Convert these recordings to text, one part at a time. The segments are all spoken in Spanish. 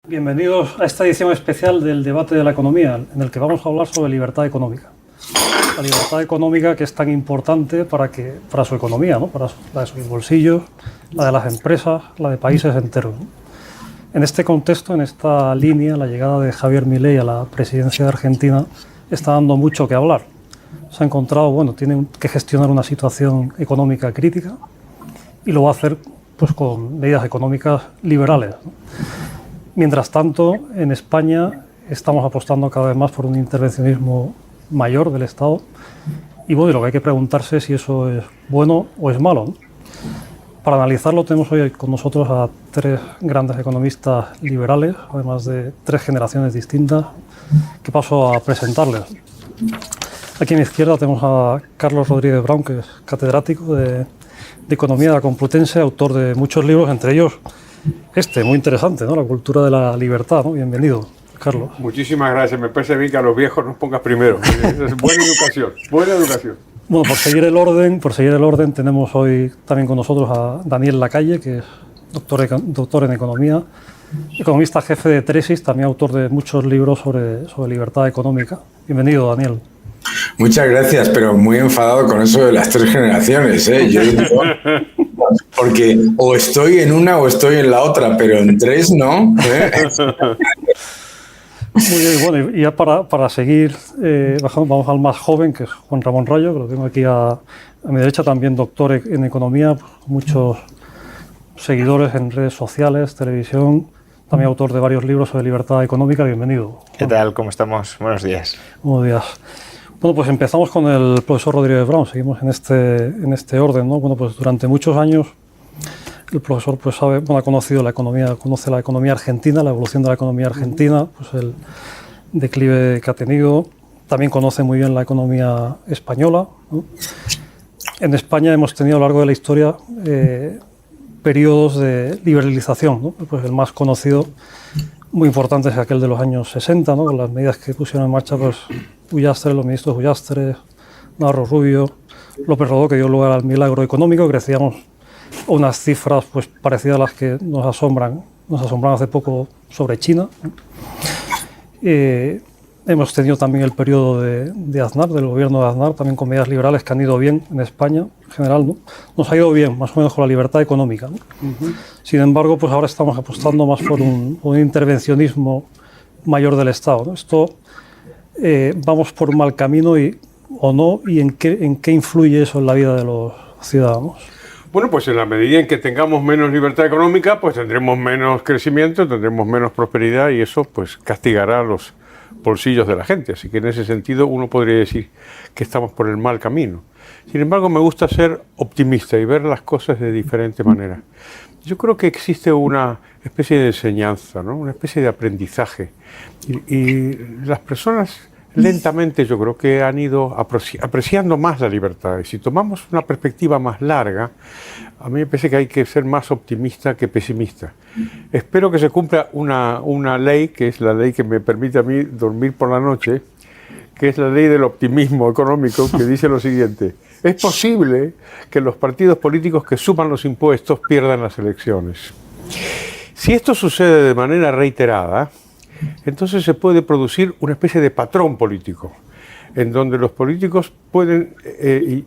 Bienvenidos a esta edición especial del debate de la economía, en el que vamos a hablar sobre libertad económica. La libertad económica que es tan importante para su economía, ¿no? Para la de sus bolsillos, la de las empresas, la de países enteros, ¿no? En este contexto, en esta línea, la llegada de Javier Milei a la presidencia de Argentina está dando mucho que hablar. Se ha encontrado, tiene que gestionar una situación económica crítica y lo va a hacer pues con medidas económicas liberales, ¿no? Mientras tanto, en España estamos apostando cada vez más por un intervencionismo mayor del Estado y lo que hay que preguntarse es si eso es bueno o es malo, ¿no? Para analizarlo tenemos hoy con nosotros a tres grandes economistas liberales, además de tres generaciones distintas, que paso a presentarles. Aquí a mi izquierda tenemos a Carlos Rodríguez Brown, que es catedrático de Economía de la Complutense, autor de muchos libros, entre ellos muy interesante, ¿no? La cultura de la libertad, ¿no? Bienvenido, Carlos. Muchísimas gracias. Me parece bien que a los viejos nos pongas primero. Es buena educación, buena educación. Bueno, por seguir el orden, tenemos hoy también con nosotros a Daniel Lacalle, que es doctor en Economía, economista jefe de Teresis, también autor de muchos libros sobre libertad económica. Bienvenido, Daniel. Muchas gracias, pero muy enfadado con eso de las tres generaciones, ¿eh? Porque o estoy en una o estoy en la otra, pero en tres no, ¿eh? Muy bien, y ya para seguir, vamos al más joven, que es Juan Ramón Rayo, que lo tengo aquí a mi derecha, también doctor en Economía, muchos seguidores en redes sociales, televisión, también autor de varios libros sobre libertad económica. Bienvenido. ¿Qué tal? ¿Cómo estamos? Buenos días. Buenos días. Bueno, pues empezamos con el profesor Rodríguez Brown, seguimos en este orden, ¿no? Bueno, pues durante muchos años el profesor pues ha conocido la economía, conoce la economía argentina, la evolución de la economía argentina, pues el declive que ha tenido. También conoce muy bien la economía española, ¿no? En España hemos tenido a lo largo de la historia periodos de liberalización, ¿no? Pues el más conocido, muy importante, es aquel de los años 60, ¿no? Con las medidas que pusieron en marcha pues Ullastre, los ministros Ullastre, Navarro Rubio, López Rodó, que dio lugar al milagro económico. Crecíamos a unas cifras pues parecidas a las que nos asombran hace poco sobre China. Hemos tenido también el periodo de Aznar, del gobierno de Aznar, también con medidas liberales que han ido bien en España en general, ¿no? Nos ha ido bien, más o menos, con la libertad económica, ¿no? Sin embargo, pues ahora estamos apostando más por un intervencionismo mayor del Estado, ¿no? Esto, vamos por un mal camino o no, y en qué influye eso en la vida de los ciudadanos. Bueno, pues en la medida en que tengamos menos libertad económica, pues tendremos menos crecimiento, tendremos menos prosperidad y eso pues castigará los bolsillos de la gente. Así que en ese sentido uno podría decir que estamos por el mal camino. Sin embargo, me gusta ser optimista y ver las cosas de diferente manera. Yo creo que existe una especie de enseñanza, ¿no? Una especie de aprendizaje. Y las personas lentamente yo creo que han ido apreciando más la libertad. Y si tomamos una perspectiva más larga, a mí me parece que hay que ser más optimista que pesimista. Espero que se cumpla una ley, que es la ley que me permite a mí dormir por la noche, que es la ley del optimismo económico, que dice lo siguiente: es posible que los partidos políticos que suban los impuestos pierdan las elecciones. Si esto sucede de manera reiterada, entonces se puede producir una especie de patrón político, en donde los políticos pueden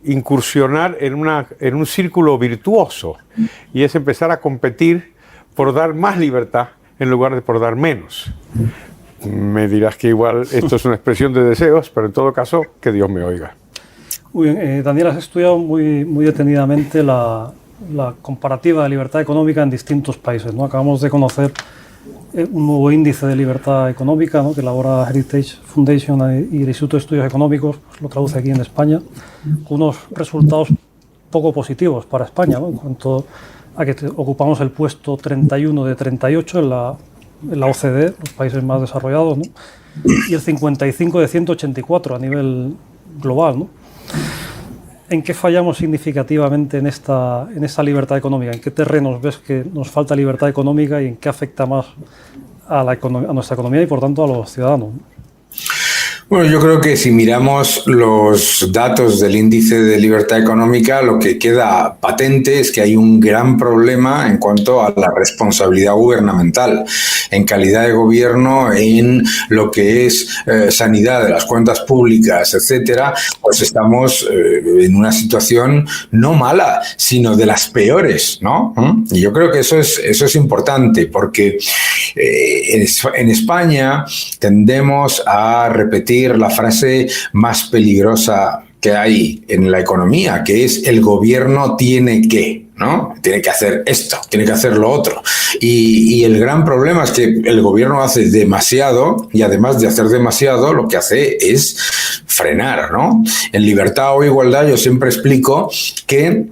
incursionar en un círculo virtuoso, y es empezar a competir por dar más libertad en lugar de por dar menos. Me dirás que igual esto es una expresión de deseos, pero en todo caso, que Dios me oiga. Muy bien, Daniel, has estudiado muy detenidamente la comparativa de libertad económica en distintos países, ¿no? Acabamos de conocer un nuevo índice de libertad económica, ¿no? Que elabora Heritage Foundation y el Instituto de Estudios Económicos, pues lo traduce aquí en España, con unos resultados poco positivos para España, ¿no? En cuanto a que ocupamos el puesto 31 de 38 en la OCDE, los países más desarrollados, ¿no? Y el 55 de 184 a nivel global, ¿no? ¿En qué fallamos significativamente en esta libertad económica? ¿En qué terrenos ves que nos falta libertad económica y en qué afecta más a nuestra economía y, por tanto, a los ciudadanos? Bueno, yo creo que si miramos los datos del índice de libertad económica, lo que queda patente es que hay un gran problema en cuanto a la responsabilidad gubernamental, en calidad de gobierno, en lo que es sanidad de las cuentas públicas, etcétera. Pues estamos en una situación no mala, sino de las peores, ¿no? Y yo creo que eso es importante, porque en España tendemos a repetir la frase más peligrosa que hay en la economía, que es el gobierno tiene que, ¿no? Tiene que hacer esto, tiene que hacer lo otro. Y el gran problema es que el gobierno hace demasiado, y además de hacer demasiado, lo que hace es frenar, ¿no? En Libertad o Igualdad yo siempre explico que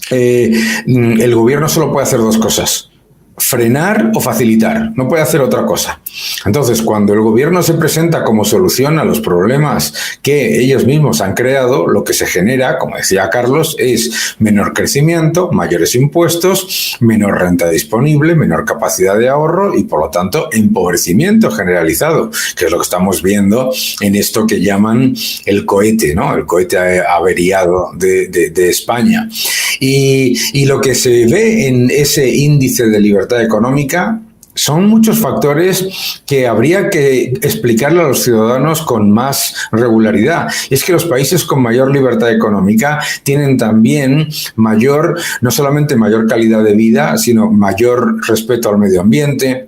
el gobierno solo puede hacer dos cosas: frenar o facilitar, no puede hacer otra cosa. Entonces, cuando el gobierno se presenta como solución a los problemas que ellos mismos han creado, lo que se genera, como decía Carlos, es menor crecimiento, mayores impuestos, menor renta disponible, menor capacidad de ahorro y, por lo tanto, empobrecimiento generalizado, que es lo que estamos viendo en esto que llaman el cohete, ¿no? El cohete averiado de España. Y lo que se ve en ese índice de libertad económica son muchos factores que habría que explicarle a los ciudadanos con más regularidad. Y es que los países con mayor libertad económica tienen también no solamente mayor calidad de vida, sino mayor respeto al medio ambiente,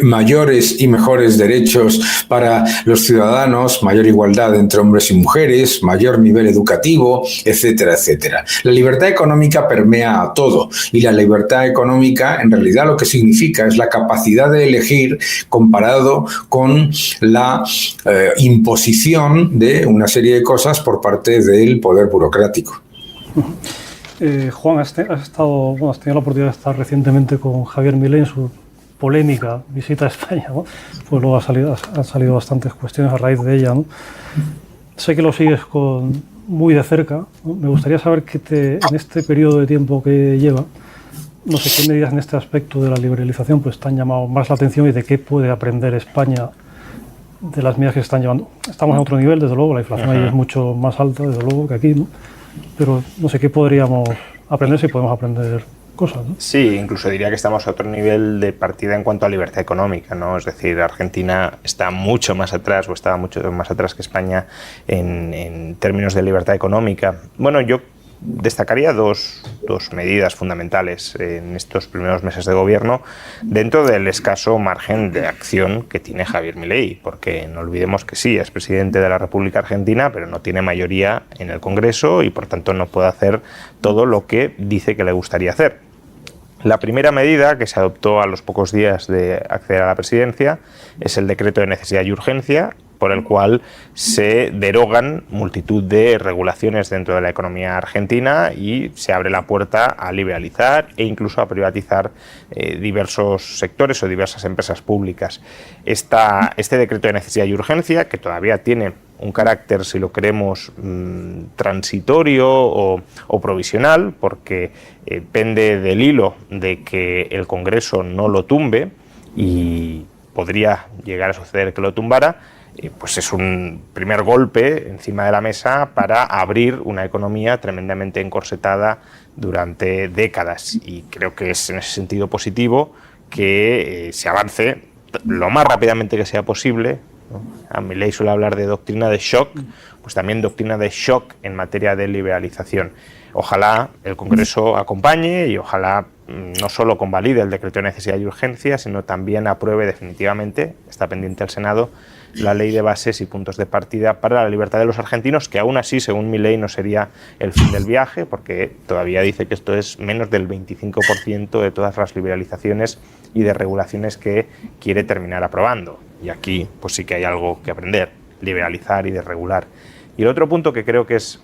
mayores y mejores derechos para los ciudadanos, mayor igualdad entre hombres y mujeres, mayor nivel educativo, etcétera, etcétera. La libertad económica permea a todo, y la libertad económica en realidad lo que significa es la capacidad de elegir comparado con la imposición de una serie de cosas por parte del poder burocrático. Juan, has tenido la oportunidad de estar recientemente con Javier Milei en su polémica visita a España, ¿no? Pues luego han salido bastantes cuestiones a raíz de ella, ¿no? Sé que lo sigues muy de cerca, ¿no? Me gustaría saber en este periodo de tiempo que lleva, no sé qué medidas en este aspecto de la liberalización pues te han llamado más la atención, y de qué puede aprender España de las medidas que se están llevando. Estamos en otro nivel, desde luego, la inflación ahí es mucho más alta, desde luego, que aquí, ¿no? Pero no sé qué podríamos aprender, si podemos aprender cosas, ¿no? Sí, incluso diría que estamos a otro nivel de partida en cuanto a libertad económica, ¿no? Es decir, Argentina está mucho más atrás, o estaba mucho más atrás que España en términos de libertad económica. Bueno, yo destacaría dos medidas fundamentales en estos primeros meses de gobierno dentro del escaso margen de acción que tiene Javier Milei, porque no olvidemos que sí, es presidente de la República Argentina, pero no tiene mayoría en el Congreso y por tanto no puede hacer todo lo que dice que le gustaría hacer. La primera medida, que se adoptó a los pocos días de acceder a la presidencia, es el decreto de necesidad y urgencia, por el cual se derogan multitud de regulaciones dentro de la economía argentina y se abre la puerta a liberalizar e incluso a privatizar diversos sectores o diversas empresas públicas. Este decreto de necesidad y urgencia, que todavía tiene un carácter, si lo queremos, transitorio o provisional, porque pende del hilo de que el Congreso no lo tumbe, y podría llegar a suceder que lo tumbara, pues es un primer golpe encima de la mesa para abrir una economía tremendamente encorsetada durante décadas, y creo que es en ese sentido positivo que se avance lo más rápidamente que sea posible, ¿no? A Milei suele hablar de doctrina de shock, pues también doctrina de shock en materia de liberalización. Ojalá el Congreso acompañe y ojalá no solo convalide el decreto de necesidad y urgencia, sino también apruebe definitivamente, está pendiente el Senado, la ley de bases y puntos de partida para la libertad de los argentinos, que aún así, según Milei, no sería el fin del viaje, porque todavía dice que esto es menos del 25% de todas las liberalizaciones y de regulaciones que quiere terminar aprobando. Y aquí pues sí que hay algo que aprender, liberalizar y desregular. Y el otro punto que creo que es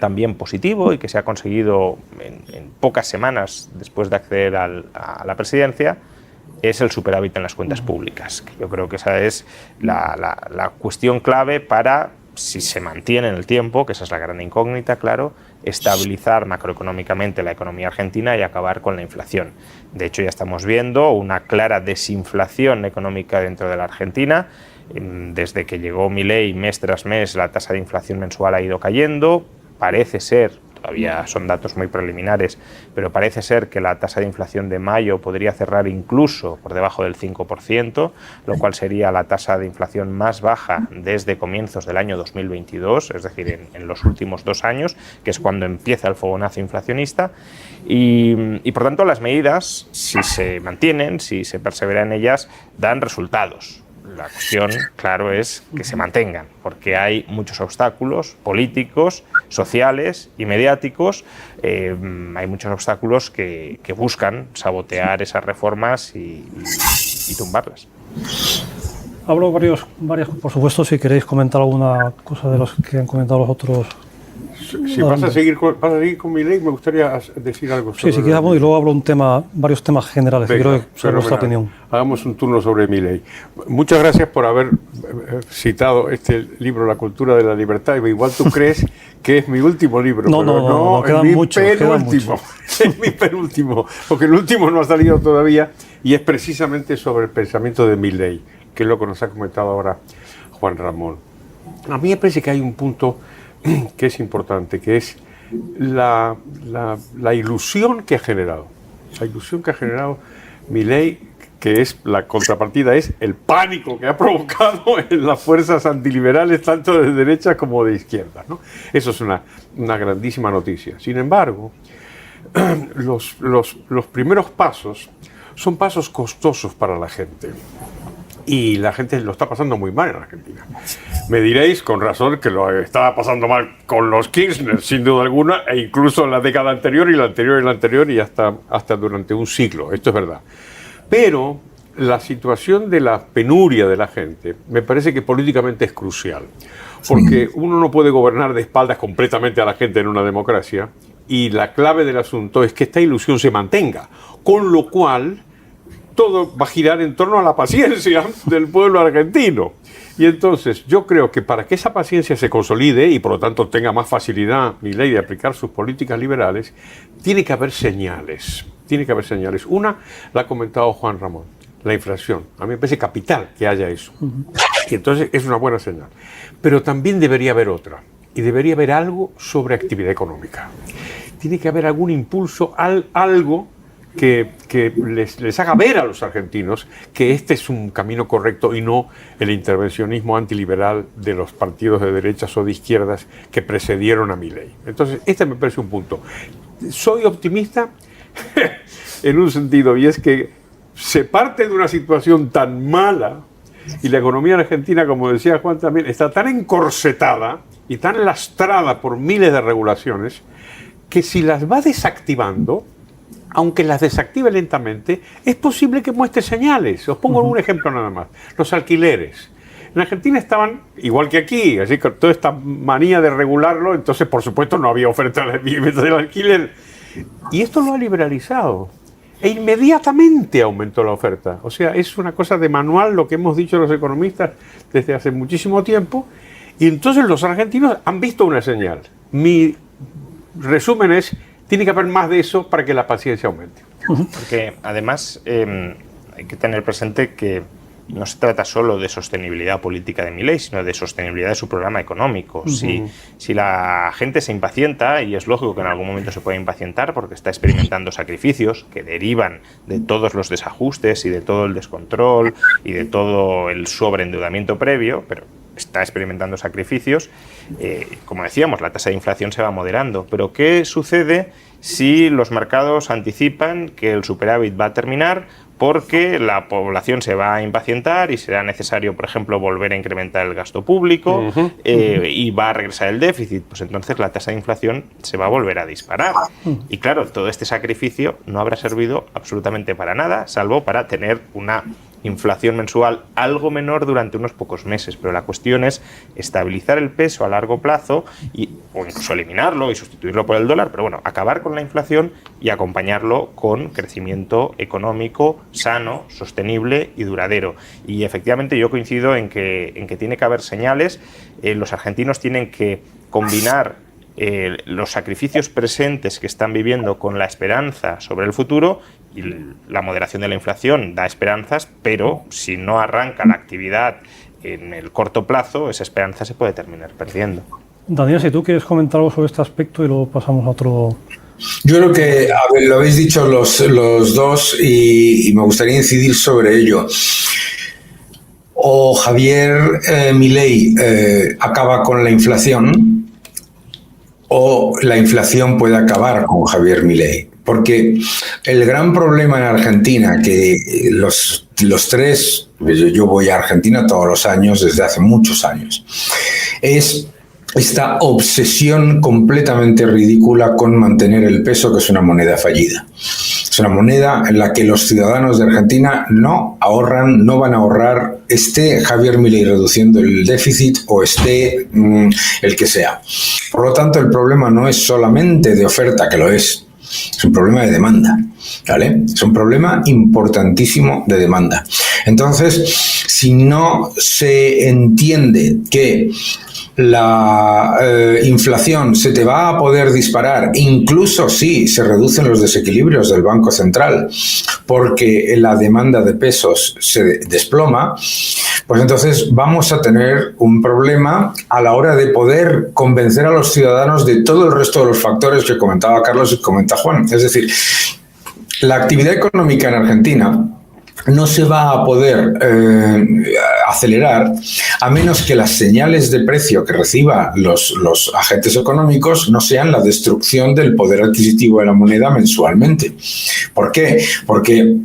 también positivo y que se ha conseguido en pocas semanas después de acceder a la presidencia, es el superávit en las cuentas públicas. Yo creo que esa es la cuestión clave para, si se mantiene en el tiempo, que esa es la gran incógnita, claro, estabilizar macroeconómicamente la economía argentina y acabar con la inflación. De hecho, ya estamos viendo una clara desinflación económica dentro de la Argentina. Desde que llegó Milei, mes tras mes, la tasa de inflación mensual ha ido cayendo. Parece ser, todavía son datos muy preliminares, pero parece ser que la tasa de inflación de mayo podría cerrar incluso por debajo del 5%, lo cual sería la tasa de inflación más baja desde comienzos del año 2022, es decir, en los últimos 2 años, que es cuando empieza el fogonazo inflacionista. Y por tanto, las medidas, si se mantienen, si se persevera en ellas, dan resultados. La cuestión, claro, es que se mantengan, porque hay muchos obstáculos políticos, sociales y mediáticos. Hay muchos obstáculos que buscan sabotear esas reformas y tumbarlas. Hablo varias, por supuesto, si queréis comentar alguna cosa de los que han comentado los otros. Si vas a seguir con Milei, me gustaría decir algo sobre... Sí, si quieres, y luego hablo varios temas generales. Venga, quiero saber vuestra opinión. Hagamos un turno sobre Milei. Muchas gracias por haber citado este libro, La cultura de la libertad. Igual tú crees que es mi último libro. No, quedan muchos. Es mi penúltimo, porque el último no ha salido todavía y es precisamente sobre el pensamiento de Milei, que es lo que nos ha comentado ahora Juan Ramón. A mí me parece que hay un punto que es importante, que es la ilusión que ha generado. La ilusión que ha generado Milei, que es la contrapartida, es el pánico que ha provocado en las fuerzas antiliberales, tanto de derecha como de izquierda, ¿no? Eso es una grandísima noticia. Sin embargo, los primeros pasos son pasos costosos para la gente. Y la gente lo está pasando muy mal en Argentina. Me diréis, con razón, que lo estaba pasando mal con los Kirchner, sin duda alguna, e incluso en la década anterior y la anterior y la anterior y hasta durante un siglo. Esto es verdad. Pero la situación de la penuria de la gente me parece que políticamente es crucial. Porque uno no puede gobernar de espaldas completamente a la gente en una democracia, y la clave del asunto es que esta ilusión se mantenga. Con lo cual, todo va a girar en torno a la paciencia del pueblo argentino. Y entonces yo creo que para que esa paciencia se consolide y por lo tanto tenga más facilidad Milei de aplicar sus políticas liberales, tiene que haber señales. Tiene que haber señales. Una la ha comentado Juan Ramón, la inflación. A mí me parece capital que haya eso. Y entonces es una buena señal. Pero también debería haber otra. Y debería haber algo sobre actividad económica. Tiene que haber algún impulso, algo que les haga ver a los argentinos que este es un camino correcto y no el intervencionismo antiliberal de los partidos de derechas o de izquierdas que precedieron a Milei. Entonces, este me parece un punto. Soy optimista en un sentido, y es que se parte de una situación tan mala y la economía argentina, como decía Juan también, está tan encorsetada y tan lastrada por miles de regulaciones que si las va desactivando, aunque las desactive lentamente, es posible que muestre señales. Os pongo un ejemplo nada más. Los alquileres. En Argentina estaban, igual que aquí, así que toda esta manía de regularlo, entonces por supuesto no había oferta del alquiler. Y esto lo ha liberalizado. E inmediatamente aumentó la oferta. O sea, es una cosa de manual lo que hemos dicho los economistas desde hace muchísimo tiempo. Y entonces los argentinos han visto una señal. Mi resumen es: tiene que haber más de eso para que la paciencia aumente. Porque además hay que tener presente que no se trata solo de sostenibilidad política de Milei, sino de sostenibilidad de su programa económico. Si la gente se impacienta, y es lógico que en algún momento se pueda impacientar porque está experimentando sacrificios que derivan de todos los desajustes y de todo el descontrol y de todo el sobreendeudamiento previo, pero está experimentando sacrificios. Como decíamos, la tasa de inflación se va moderando. Pero ¿qué sucede si los mercados anticipan que el superávit va a terminar porque la población se va a impacientar y será necesario, por ejemplo, volver a incrementar el gasto público y va a regresar el déficit? Pues entonces la tasa de inflación se va a volver a disparar. Y claro, todo este sacrificio no habrá servido absolutamente para nada, salvo para tener una inflación mensual algo menor durante unos pocos meses, pero la cuestión es estabilizar el peso a largo plazo o incluso eliminarlo y sustituirlo por el dólar, pero bueno, acabar con la inflación y acompañarlo con crecimiento económico sano, sostenible y duradero. Y efectivamente yo coincido en que tiene que haber señales. Los argentinos tienen que combinar los sacrificios presentes que están viviendo con la esperanza sobre el futuro, y la moderación de la inflación da esperanzas, pero si no arranca la actividad en el corto plazo esa esperanza se puede terminar perdiendo. Daniel, si tú quieres comentar algo sobre este aspecto y luego pasamos a otro. Yo creo que lo habéis dicho los dos y me gustaría incidir sobre ello. O Javier Milei acaba con la inflación, o la inflación puede acabar con Javier Milei. Porque el gran problema en Argentina, que los tres, yo voy a Argentina todos los años, desde hace muchos años, es esta obsesión completamente ridícula con mantener el peso, que es una moneda fallida. Es una moneda en la que los ciudadanos de Argentina no ahorran, no van a ahorrar, esté Javier Milei reduciendo el déficit o esté el que sea. Por lo tanto, el problema no es solamente de oferta, que lo es un problema de demanda, ¿vale? Es un problema importantísimo de demanda. Entonces, si no se entiende que la inflación se te va a poder disparar, incluso si se reducen los desequilibrios del Banco Central, porque la demanda de pesos se desploma, pues entonces vamos a tener un problema a la hora de poder convencer a los ciudadanos de todo el resto de los factores que comentaba Carlos y comenta Juan. Es decir, la actividad económica en Argentina no se va a poder acelerar a menos que las señales de precio que reciban los agentes económicos no sean la destrucción del poder adquisitivo de la moneda mensualmente. ¿Por qué? Porque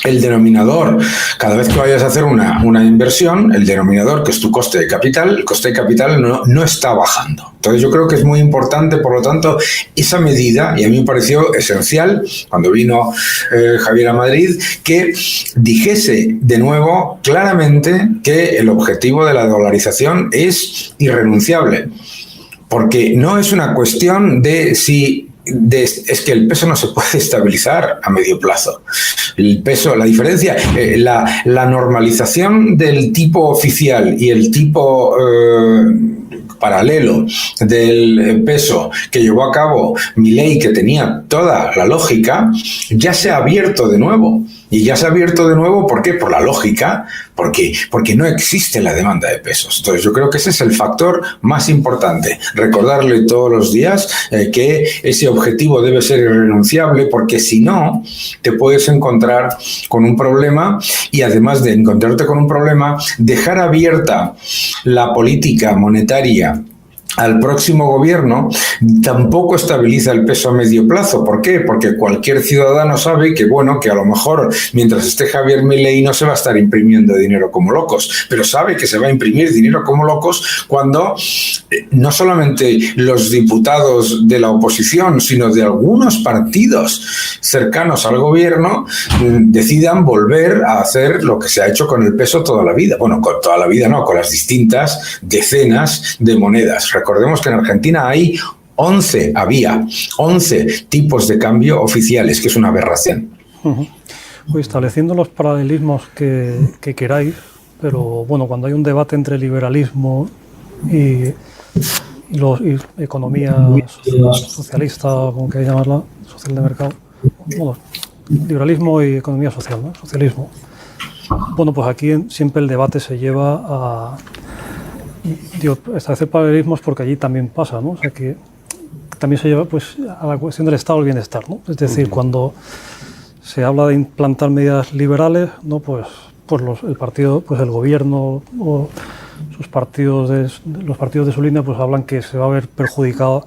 el denominador, cada vez que vayas a hacer una inversión, el denominador, que es tu coste de capital, el coste de capital no está bajando. Entonces yo creo que es muy importante, por lo tanto, esa medida, y a mí me pareció esencial cuando vino Javier a Madrid, que dijese de nuevo claramente que el objetivo de la dolarización es irrenunciable. Porque no es una cuestión de si... es que el peso no se puede estabilizar a medio plazo. El peso, la diferencia, la normalización del tipo oficial y el tipo paralelo del peso que llevó a cabo Milei, que tenía toda la lógica, ya se ha abierto de nuevo. Y ya se ha abierto de nuevo, ¿por qué? Por la lógica, porque no existe la demanda de pesos. Entonces yo creo que ese es el factor más importante. Recordarle todos los días que ese objetivo debe ser irrenunciable, porque si no, te puedes encontrar con un problema y además de encontrarte con un problema, dejar abierta la política monetaria al próximo gobierno tampoco estabiliza el peso a medio plazo. ¿Por qué? Porque cualquier ciudadano sabe que, bueno, que a lo mejor mientras esté Javier Milei no se va a estar imprimiendo dinero como locos, pero sabe que se va a imprimir dinero como locos cuando no solamente los diputados de la oposición, sino de algunos partidos cercanos al gobierno decidan volver a hacer lo que se ha hecho con el peso toda la vida. Bueno, con toda la vida no, con las distintas decenas de monedas. Recordemos que en Argentina había 11 tipos de cambio oficiales, que es una aberración. Pues estableciendo los paralelismos que queráis, pero bueno, cuando hay un debate entre liberalismo y economía socialista, como queráis llamarla, social de mercado, bueno, liberalismo y economía social, ¿no? Socialismo. Bueno, pues aquí siempre el debate se lleva a establecer paralelismos, porque allí también pasa, ¿no? O sea, que también se lleva pues a la cuestión del estado del bienestar, ¿no? Es decir, cuando se habla de implantar medidas liberales, ¿no? Pues el partido, pues el gobierno o los partidos de su línea, pues hablan que se va a ver perjudicada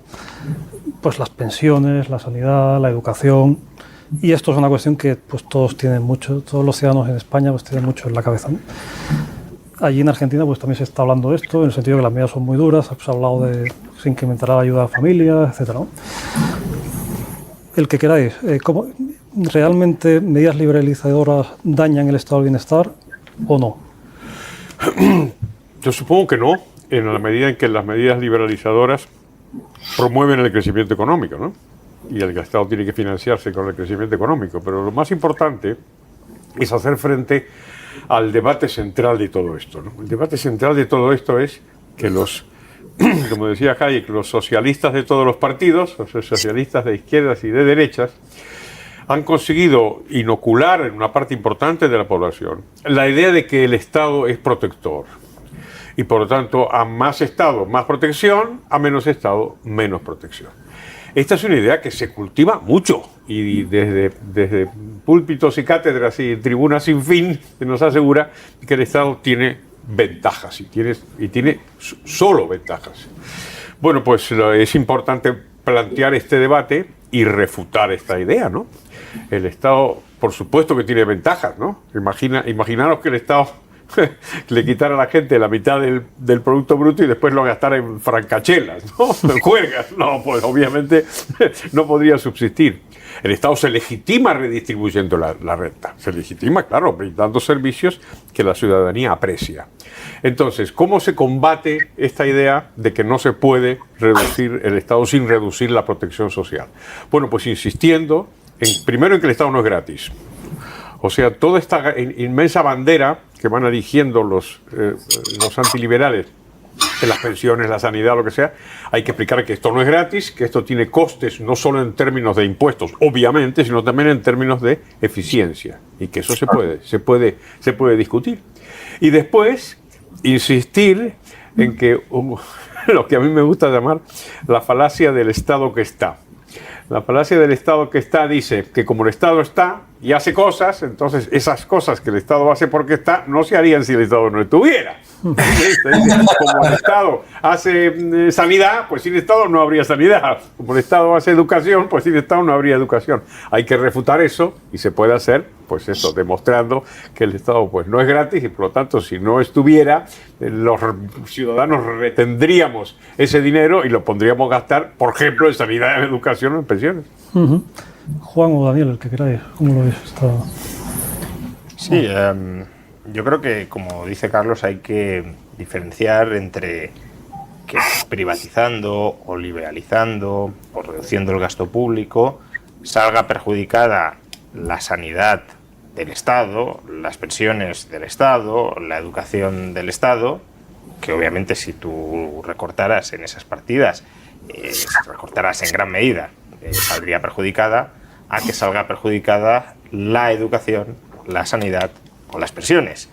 pues las pensiones, la sanidad, la educación, y esto es una cuestión que pues todos los ciudadanos en España pues tienen mucho en la cabeza, ¿no? Allí en Argentina pues también se está hablando de esto, en el sentido de que las medidas son muy duras, se ha hablado de que se incrementará la ayuda a familias, etcétera, ¿no? El que queráis, ¿cómo realmente medidas liberalizadoras dañan el estado del bienestar o no? Yo supongo que no, en la medida en que las medidas liberalizadoras promueven el crecimiento económico, ¿no? Y el Estado tiene que financiarse con el crecimiento económico. Pero lo más importante es hacer frente al debate central de todo esto, ¿no? El debate central de todo esto es que como decía Hayek, los socialistas de todos los partidos, los socialistas de izquierdas y de derechas, han conseguido inocular en una parte importante de la población la idea de que el Estado es protector, Y por lo tanto, a más Estado, más protección, a menos Estado, menos protección. Esta es una idea que se cultiva mucho y desde púlpitos y cátedras y tribunas sin fin se nos asegura que el Estado tiene ventajas y tiene solo ventajas. Bueno, pues es importante plantear este debate y refutar esta idea, ¿no? El Estado, por supuesto que tiene ventajas, ¿no? Imaginaros que el Estado le quitara a la gente la mitad del Producto Bruto y después lo gastara en francachelas, ¿no? En juergas. No, pues obviamente no podría subsistir. El Estado se legitima redistribuyendo la renta. Se legitima, claro, brindando servicios que la ciudadanía aprecia. Entonces, ¿cómo se combate esta idea de que no se puede reducir el Estado sin reducir la protección social? Bueno, pues insistiendo, primero en que el Estado no es gratis. O sea, toda esta inmensa bandera que van erigiendo los antiliberales, de las pensiones, la sanidad, lo que sea, hay que explicar que esto no es gratis, que esto tiene costes no solo en términos de impuestos, obviamente, sino también en términos de eficiencia, y que eso se puede discutir. Y después, insistir en que lo que a mí me gusta llamar la falacia del Estado que está. La falacia del Estado que está dice que como el Estado está y hace cosas, entonces esas cosas que el Estado hace porque está no se harían si el Estado no estuviera. Como el Estado hace sanidad, pues sin Estado no habría sanidad. Como el Estado hace educación, pues sin Estado no habría educación. Hay que refutar eso y se puede hacer, pues eso, demostrando que el Estado pues no es gratis y por lo tanto si no estuviera, los ciudadanos retendríamos ese dinero y lo pondríamos a gastar, por ejemplo, en sanidad, en educación o en pensiones. Juan o Daniel, el que queráis, ¿cómo lo veis? Sí, yo creo que, como dice Carlos, hay que diferenciar entre que privatizando o liberalizando o reduciendo el gasto público salga perjudicada la sanidad del Estado, las pensiones del Estado, la educación del Estado, que obviamente si tú recortaras en esas partidas, recortaras en gran medida, saldría perjudicada, a que salga perjudicada la educación, la sanidad o las pensiones,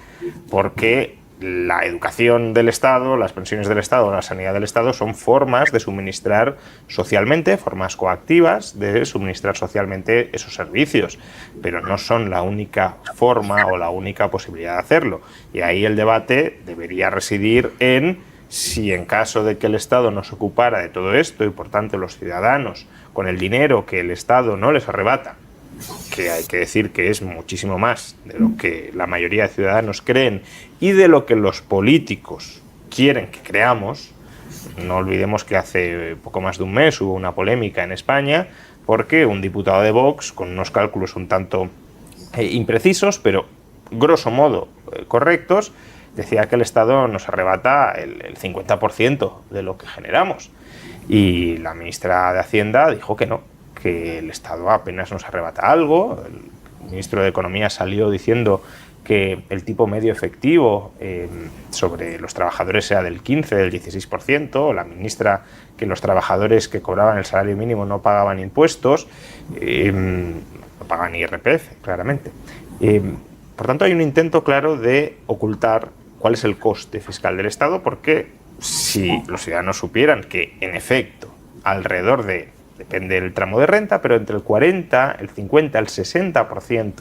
porque la educación del Estado, las pensiones del Estado, la sanidad del Estado son formas de suministrar socialmente, formas coactivas de suministrar socialmente esos servicios, pero no son la única forma o la única posibilidad de hacerlo. Y ahí el debate debería residir en si en caso de que el Estado no se ocupara de todo esto y por tanto los ciudadanos con el dinero que el Estado no les arrebata, que hay que decir que es muchísimo más de lo que la mayoría de ciudadanos creen y de lo que los políticos quieren que creamos. No olvidemos que hace poco más de un mes hubo una polémica en España porque un diputado de Vox, con unos cálculos un tanto imprecisos, pero grosso modo correctos, decía que el Estado nos arrebata el 50% de lo que generamos. Y la ministra de Hacienda dijo que no, que el Estado apenas nos arrebata algo. El ministro de Economía salió diciendo que el tipo medio efectivo sobre los trabajadores era del 15, del 16%, la ministra que los trabajadores que cobraban el salario mínimo no pagaban impuestos, no pagaban IRPF, claramente. Por tanto, hay un intento claro de ocultar cuál es el coste fiscal del Estado, porque si los ciudadanos supieran que, en efecto, alrededor de, depende del tramo de renta, pero entre el 40, el 50, el 60%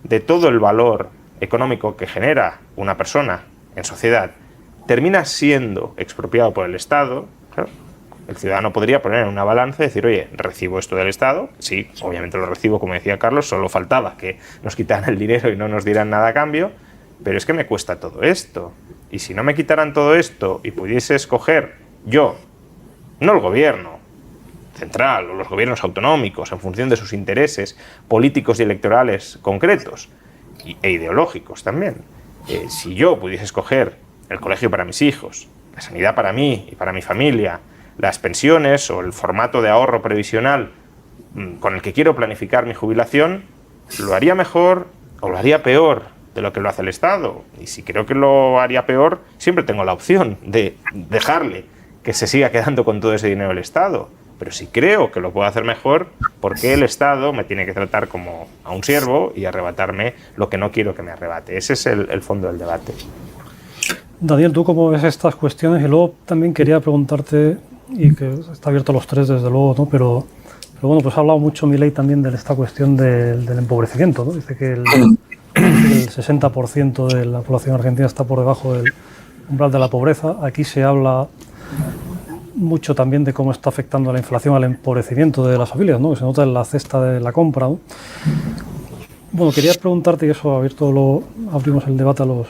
de todo el valor económico que genera una persona en sociedad termina siendo expropiado por el Estado, claro, el ciudadano podría poner en una balanza y decir, oye, ¿recibo esto del Estado? Sí, obviamente lo recibo, como decía Carlos, solo faltaba que nos quitaran el dinero y no nos dieran nada a cambio, pero es que me cuesta todo esto. Y si no me quitaran todo esto y pudiese escoger yo, no el gobierno central o los gobiernos autonómicos en función de sus intereses políticos y electorales concretos e ideológicos también, si yo pudiese escoger el colegio para mis hijos, la sanidad para mí y para mi familia, las pensiones o el formato de ahorro previsional con el que quiero planificar mi jubilación, lo haría mejor o lo haría peor de lo que lo hace el Estado. Y si creo que lo haría peor, siempre tengo la opción de dejarle que se siga quedando con todo ese dinero el Estado. Pero si creo que lo puedo hacer mejor, ¿por qué el Estado me tiene que tratar como a un siervo y arrebatarme lo que no quiero que me arrebate? Ese es el fondo del debate. Daniel, ¿tú cómo ves estas cuestiones? Y luego también quería preguntarte, y que está abierto a los tres desde luego, ¿no? Pero bueno, pues ha hablado mucho Milei también de esta cuestión del empobrecimiento, ¿no? Dice que el 60% de la población argentina está por debajo del umbral de la pobreza. Aquí se habla mucho también de cómo está afectando la inflación al empobrecimiento de las familias, ¿no? Que se nota en la cesta de la compra, ¿no? Bueno, quería preguntarte, y eso abierto, luego abrimos el debate a los...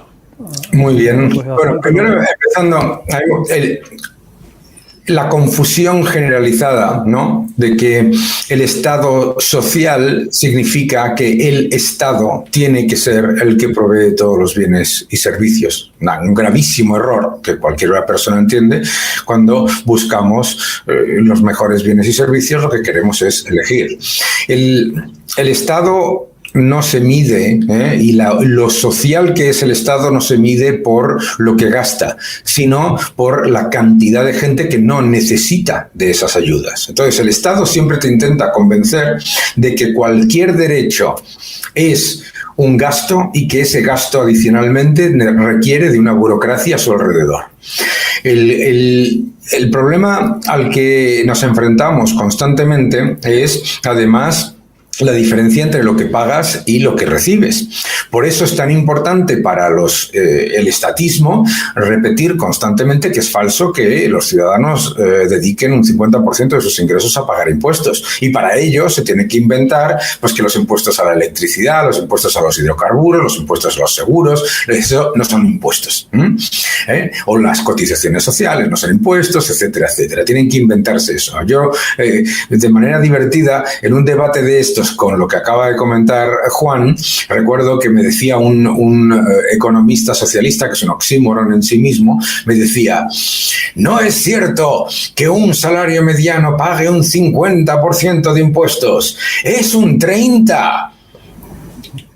Muy bien. Bueno, primero empezando, la confusión generalizada, ¿no? De que el Estado social significa que el Estado tiene que ser el que provee todos los bienes y servicios. Un gravísimo error que cualquier persona entiende cuando buscamos los mejores bienes y servicios. Lo que queremos es elegir. El Estado no se mide, y lo social que es el Estado no se mide por lo que gasta, sino por la cantidad de gente que no necesita de esas ayudas. Entonces, el Estado siempre te intenta convencer de que cualquier derecho es un gasto y que ese gasto adicionalmente requiere de una burocracia a su alrededor. El problema al que nos enfrentamos constantemente es, además, la diferencia entre lo que pagas y lo que recibes. Por eso es tan importante para el estatismo repetir constantemente que es falso que los ciudadanos dediquen un 50% de sus ingresos a pagar impuestos. Y para ello se tiene que inventar pues, que los impuestos a la electricidad, los impuestos a los hidrocarburos, los impuestos a los seguros, eso no son impuestos. O las cotizaciones sociales no son impuestos, etcétera, etcétera. Tienen que inventarse eso. Yo, de manera divertida, en un debate de estos, con lo que acaba de comentar Juan, recuerdo que me decía un economista socialista, que es un oxímoron en sí mismo, me decía, no es cierto que un salario mediano pague un 50% de impuestos, es un 30%.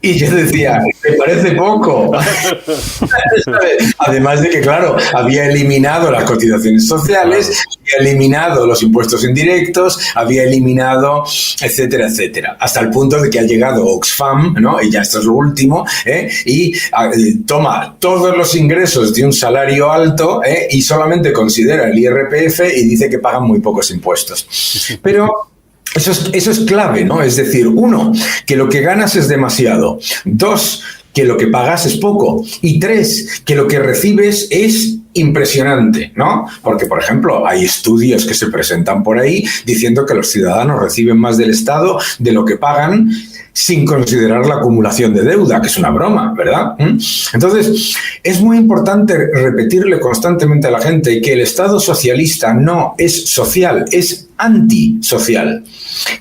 Y yo decía, ¿te parece poco? Además de que, claro, había eliminado las cotizaciones sociales, había eliminado los impuestos indirectos, había eliminado, etcétera, etcétera. Hasta el punto de que ha llegado Oxfam, ¿no? Y ya esto es lo último, y toma todos los ingresos de un salario alto, y solamente considera el IRPF y dice que pagan muy pocos impuestos. Pero eso es clave, ¿no? Es decir, uno, que lo que ganas es demasiado. Dos, que lo que pagas es poco. Y tres, que lo que recibes es impresionante, ¿no? Porque, por ejemplo, hay estudios que se presentan por ahí diciendo que los ciudadanos reciben más del Estado de lo que pagan, sin considerar la acumulación de deuda, que es una broma, ¿verdad? Entonces, es muy importante repetirle constantemente a la gente que el Estado socialista no es social, es antisocial.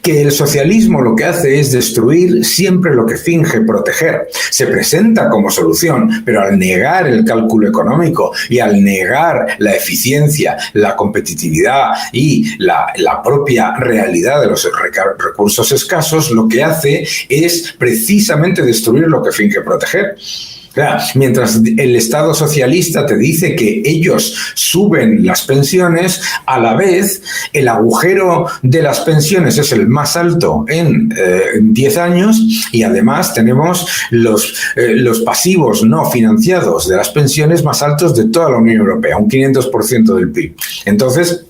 Que el socialismo lo que hace es destruir siempre lo que finge proteger. Se presenta como solución, pero al negar el cálculo económico y al negar la eficiencia, la competitividad y la propia realidad de los recursos escasos, lo que hace es precisamente destruir lo que finge proteger. Mientras el Estado socialista te dice que ellos suben las pensiones, a la vez el agujero de las pensiones es el más alto en 10 años y además tenemos los pasivos no financiados de las pensiones más altos de toda la Unión Europea, un 500% del PIB. Entonces,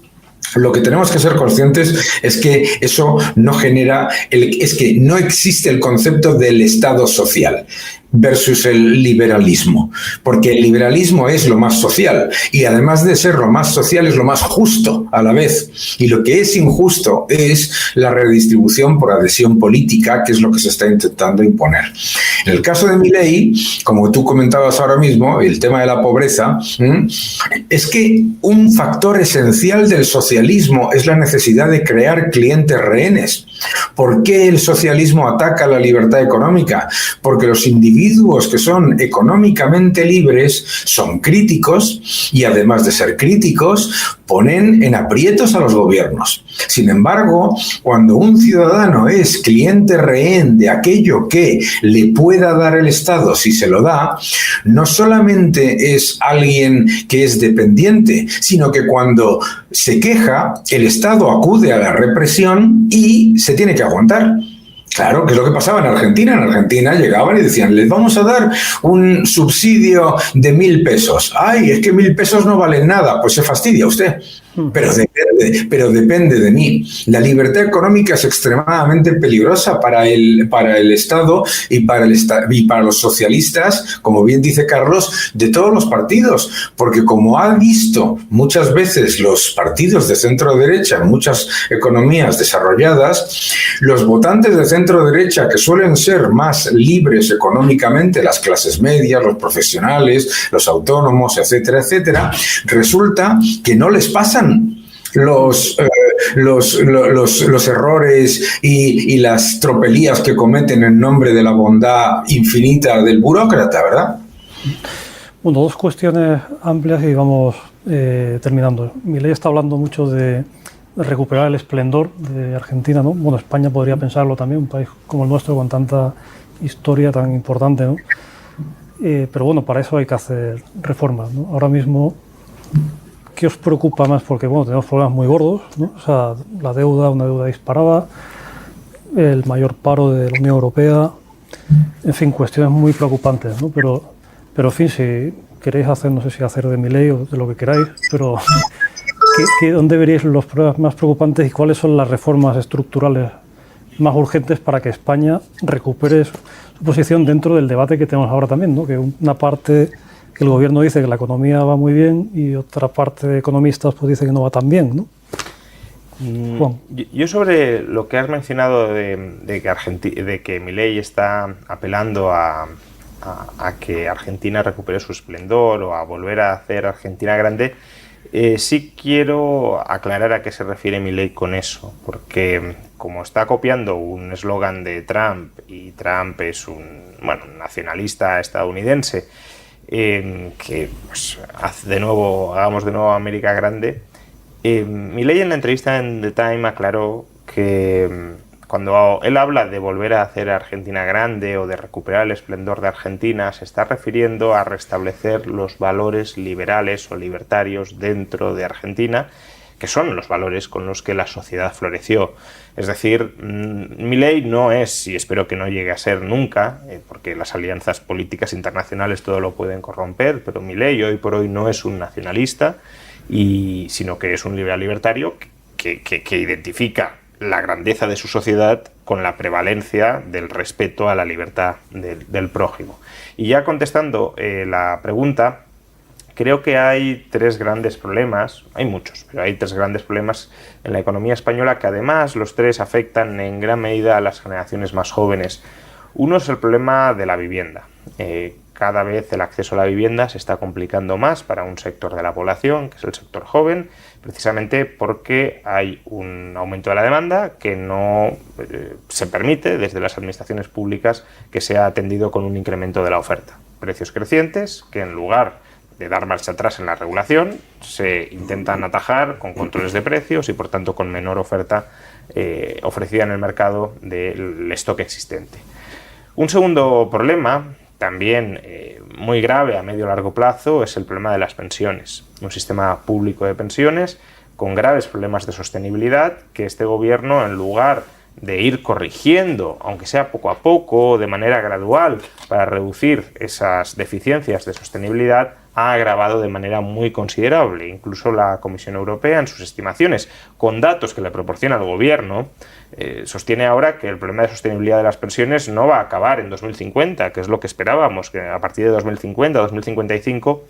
lo que tenemos que ser conscientes es que eso no genera, es que no existe el concepto del Estado social versus el liberalismo, porque el liberalismo es lo más social y además de ser lo más social es lo más justo a la vez, y lo que es injusto es la redistribución por adhesión política, que es lo que se está intentando imponer. En el caso de Milei, como tú comentabas ahora mismo, el tema de la pobreza, es que un factor esencial del socialismo es la necesidad de crear clientes rehenes. ¿Por qué el socialismo ataca la libertad económica? Porque los individuos que son económicamente libres son críticos y, además de ser críticos, ponen en aprietos a los gobiernos. Sin embargo, cuando un ciudadano es cliente rehén de aquello que le pueda dar el Estado si se lo da, no solamente es alguien que es dependiente, sino que cuando se queja, el Estado acude a la represión y se tiene que aguantar. Claro, que es lo que pasaba en Argentina. En Argentina llegaban y decían, les vamos a dar un subsidio de 1.000 pesos. Ay, es que 1.000 pesos no valen nada. Pues se fastidia usted. Pero depende de mí. La libertad económica es extremadamente peligrosa para el Estado y para los socialistas, como bien dice Carlos, de todos los partidos. Porque como han visto muchas veces los partidos de centro-derecha en muchas economías desarrolladas, los votantes de centro-derecha, que suelen ser más libres económicamente, las clases medias, los profesionales, los autónomos, etcétera, etcétera, resulta que no les pasan los errores y las tropelías que cometen en nombre de la bondad infinita del burócrata, ¿verdad? Bueno, dos cuestiones amplias y vamos terminando. Milei está hablando mucho de recuperar el esplendor de Argentina, ¿no? Bueno, España podría pensarlo también, un país como el nuestro con tanta historia tan importante, ¿no? Pero bueno, para eso hay que hacer reformas, ¿no? Ahora mismo, ¿qué os preocupa más? Porque bueno, tenemos problemas muy gordos, ¿no? O sea, la deuda, una deuda disparada, el mayor paro de la Unión Europea, en fin, cuestiones muy preocupantes, ¿no? Pero en fin, si queréis hacer, no sé si hacer de Milei o de lo que queráis, pero ¿dónde veréis los problemas más preocupantes y cuáles son las reformas estructurales más urgentes para que España recupere su posición dentro del debate que tenemos ahora también, ¿no? Que una parte que el gobierno dice que la economía va muy bien y otra parte de economistas pues dice que no va tan bien, ¿no? Juan. Yo sobre lo que has mencionado de que Milei está apelando a que Argentina recupere su esplendor o a volver a hacer Argentina grande, sí quiero aclarar a qué se refiere Milei con eso, porque como está copiando un eslogan de Trump, y Trump es un nacionalista estadounidense, que pues, hagamos de nuevo América grande, Milei en la entrevista en The Time aclaró que cuando él habla de volver a hacer Argentina grande o de recuperar el esplendor de Argentina, se está refiriendo a restablecer los valores liberales o libertarios dentro de Argentina, que son los valores con los que la sociedad floreció. Es decir, Milei no es, y espero que no llegue a ser nunca, porque las alianzas políticas internacionales todo lo pueden corromper, pero Milei hoy por hoy no es un nacionalista, sino que es un liberal libertario que identifica la grandeza de su sociedad con la prevalencia del respeto a la libertad del prójimo. Y ya contestando la pregunta, creo que hay tres grandes problemas, hay muchos, pero hay tres grandes problemas en la economía española que además los tres afectan en gran medida a las generaciones más jóvenes. Uno es el problema de la vivienda. Cada vez el acceso a la vivienda se está complicando más para un sector de la población, que es el sector joven, precisamente porque hay un aumento de la demanda que no se permite desde las administraciones públicas que sea atendido con un incremento de la oferta. Precios crecientes que en lugar de dar marcha atrás en la regulación se intentan atajar con controles de precios y por tanto con menor oferta ofrecida en el mercado del stock existente. Un segundo problema, también muy grave a medio y largo plazo, es el problema de las pensiones. Un sistema público de pensiones con graves problemas de sostenibilidad que este gobierno, en lugar de ir corrigiendo, aunque sea poco a poco, de manera gradual, para reducir esas deficiencias de sostenibilidad, ha agravado de manera muy considerable. Incluso la Comisión Europea, en sus estimaciones, con datos que le proporciona el gobierno, sostiene ahora que el problema de sostenibilidad de las pensiones no va a acabar en 2050, que es lo que esperábamos, que a partir de 2050, 2055,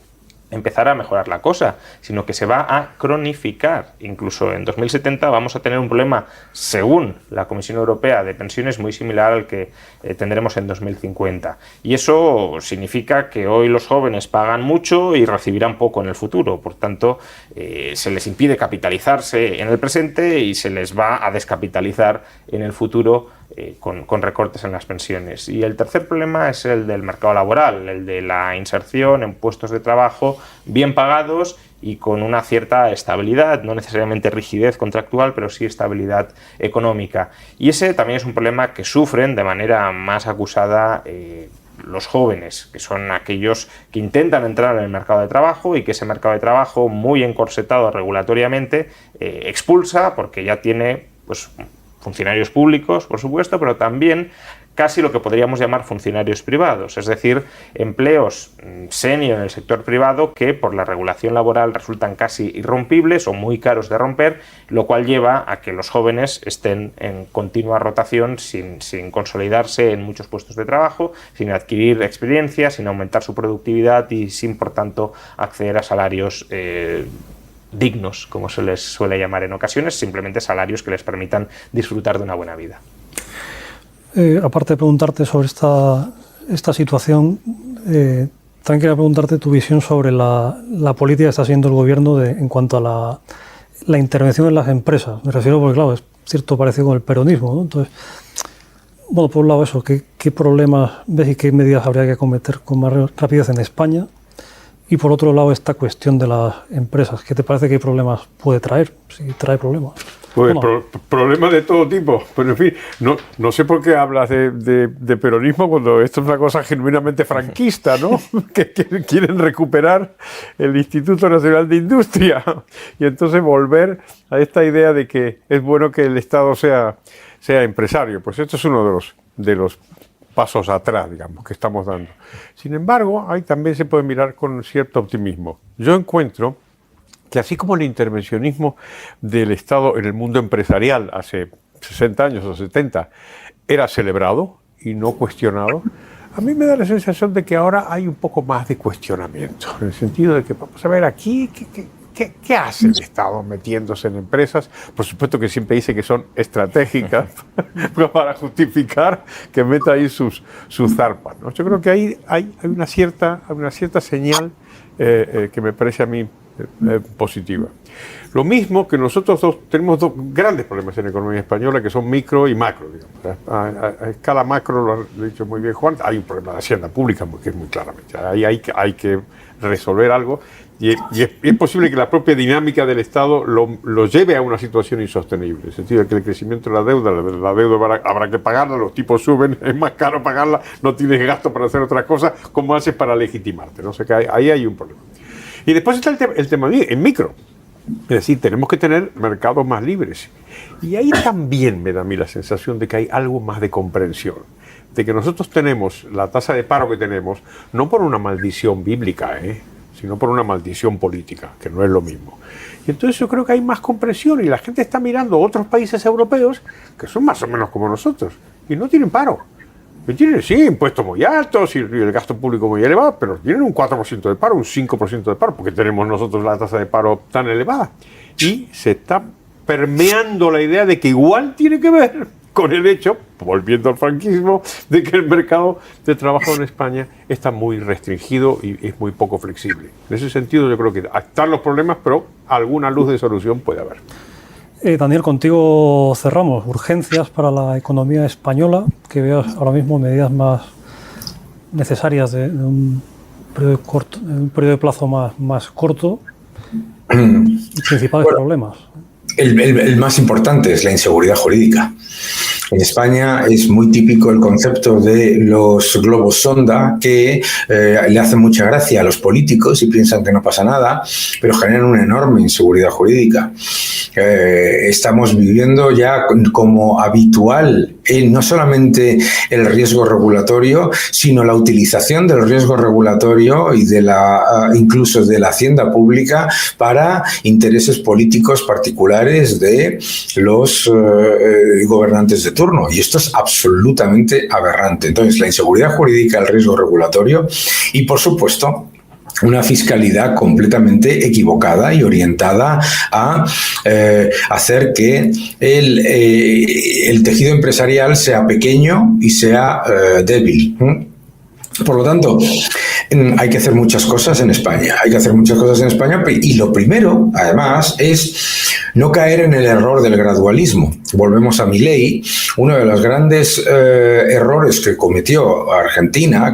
empezara a mejorar la cosa, sino que se va a cronificar. Incluso en 2070 vamos a tener un problema, según la Comisión Europea, de pensiones muy similar al que tendremos en 2050. Y eso significa que hoy los jóvenes pagan mucho y recibirán poco en el futuro. Por tanto, se les impide capitalizarse en el presente y se les va a descapitalizar en el futuro con recortes en las pensiones. Y el tercer problema es el del mercado laboral, el de la inserción en puestos de trabajo bien pagados y con una cierta estabilidad, no necesariamente rigidez contractual, pero sí estabilidad económica. Y ese también es un problema que sufren de manera más acusada los jóvenes, que son aquellos que intentan entrar en el mercado de trabajo y que ese mercado de trabajo, muy encorsetado regulatoriamente, expulsa porque ya tiene pues funcionarios públicos, por supuesto, pero también casi lo que podríamos llamar funcionarios privados, es decir, empleos senior en el sector privado que por la regulación laboral resultan casi irrompibles o muy caros de romper, lo cual lleva a que los jóvenes estén en continua rotación sin consolidarse en muchos puestos de trabajo, sin adquirir experiencia, sin aumentar su productividad y sin, por tanto, acceder a salarios dignos, como se les suele llamar en ocasiones, simplemente salarios que les permitan disfrutar de una buena vida. Aparte de preguntarte sobre esta situación, también quería preguntarte tu visión sobre la política que está haciendo el gobierno en cuanto a la intervención en las empresas. Me refiero porque, claro, es cierto parecido con el peronismo, ¿no? Entonces, bueno, por un lado eso, ¿qué problemas ves y qué medidas habría que acometer con más rapidez en España? Y por otro lado, esta cuestión de las empresas, ¿qué te parece que problemas puede traer? Si trae problemas. Pues problemas de todo tipo, pero en fin, no sé por qué hablas de peronismo cuando esto es una cosa genuinamente franquista, ¿no? que quieren recuperar el Instituto Nacional de Industria y entonces volver a esta idea de que es bueno que el Estado sea empresario. Pues esto es uno de los pasos atrás, digamos, que estamos dando. Sin embargo, ahí también se puede mirar con cierto optimismo. Yo encuentro que así como el intervencionismo del Estado en el mundo empresarial hace 60 años o 70 era celebrado y no cuestionado, a mí me da la sensación de que ahora hay un poco más de cuestionamiento, en el sentido de que vamos a ver aquí ¿qué hace el Estado metiéndose en empresas? Por supuesto que siempre dice que son estratégicas para justificar que meta ahí sus zarpas, ¿no? Yo creo que ahí hay una cierta señal que me parece a mí positiva. Lo mismo que nosotros tenemos dos grandes problemas en la economía española que son micro y macro, digamos. A escala macro, lo ha dicho muy bien Juan, hay un problema de hacienda pública que es muy claramente. Ahí hay que resolver algo y es posible que la propia dinámica del Estado lo lleve a una situación insostenible, en el sentido de que el crecimiento de la deuda habrá que pagarla, los tipos suben, es más caro pagarla, no tienes gasto para hacer otra cosa, ¿cómo haces para legitimarte? No sé, que ahí hay un problema. Y después está el tema en micro. Es decir, tenemos que tener mercados más libres. Y ahí también me da a mí la sensación de que hay algo más de comprensión. De que nosotros tenemos la tasa de paro que tenemos, no por una maldición bíblica, sino por una maldición política, que no es lo mismo. Y entonces yo creo que hay más comprensión y la gente está mirando a otros países europeos que son más o menos como nosotros y no tienen paro. Y tienen, sí, impuestos muy altos y el gasto público muy elevado, pero tienen un 4% de paro, un 5% de paro, porque tenemos nosotros la tasa de paro tan elevada. Y se está permeando la idea de que igual tiene que ver con el hecho, volviendo al franquismo, de que el mercado de trabajo en España está muy restringido y es muy poco flexible. En ese sentido yo creo que están los problemas, pero alguna luz de solución puede haber. Daniel, contigo cerramos. Urgencias para la economía española, que veas ahora mismo medidas más necesarias de un periodo de plazo más corto y principales problemas. El más importante es la inseguridad jurídica. En España es muy típico el concepto de los globos sonda que le hacen mucha gracia a los políticos y piensan que no pasa nada, pero generan una enorme inseguridad jurídica. Estamos viviendo ya como habitual no solamente el riesgo regulatorio, sino la utilización del riesgo regulatorio y incluso de la hacienda pública para intereses políticos particulares de los gobernantes de turno. Y esto es absolutamente aberrante. Entonces, la inseguridad jurídica, el riesgo regulatorio y, por supuesto, una fiscalidad completamente equivocada y orientada a hacer que el tejido empresarial sea pequeño y sea débil. Por lo tanto, hay que hacer muchas cosas en España. Y lo primero, además, es no caer en el error del gradualismo. Volvemos a Milei. Uno de los grandes errores que cometió Argentina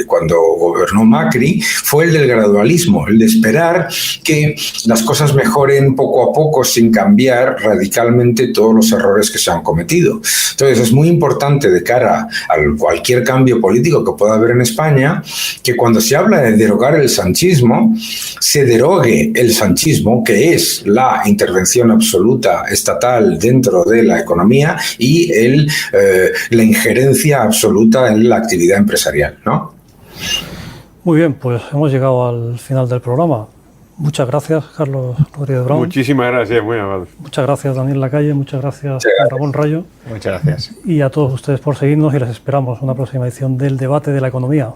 cuando gobernó Macri fue el del gradualismo, el de esperar que las cosas mejoren poco a poco sin cambiar radicalmente todos los errores que se han cometido. Entonces, es muy importante de cara a cualquier cambio político político que pueda haber en España, que cuando se habla de derogar el sanchismo, se derogue el sanchismo, que es la intervención absoluta estatal dentro de la economía y la injerencia absoluta en la actividad empresarial, ¿no? Muy bien, pues hemos llegado al final del programa. Muchas gracias, Carlos Rodríguez Brown. Muchísimas gracias, muy amable. Muchas gracias, Daniel Lacalle. Muchas gracias, Ramón Rayo. Muchas gracias. Y a todos ustedes por seguirnos y les esperamos en una próxima edición del Debate de la Economía.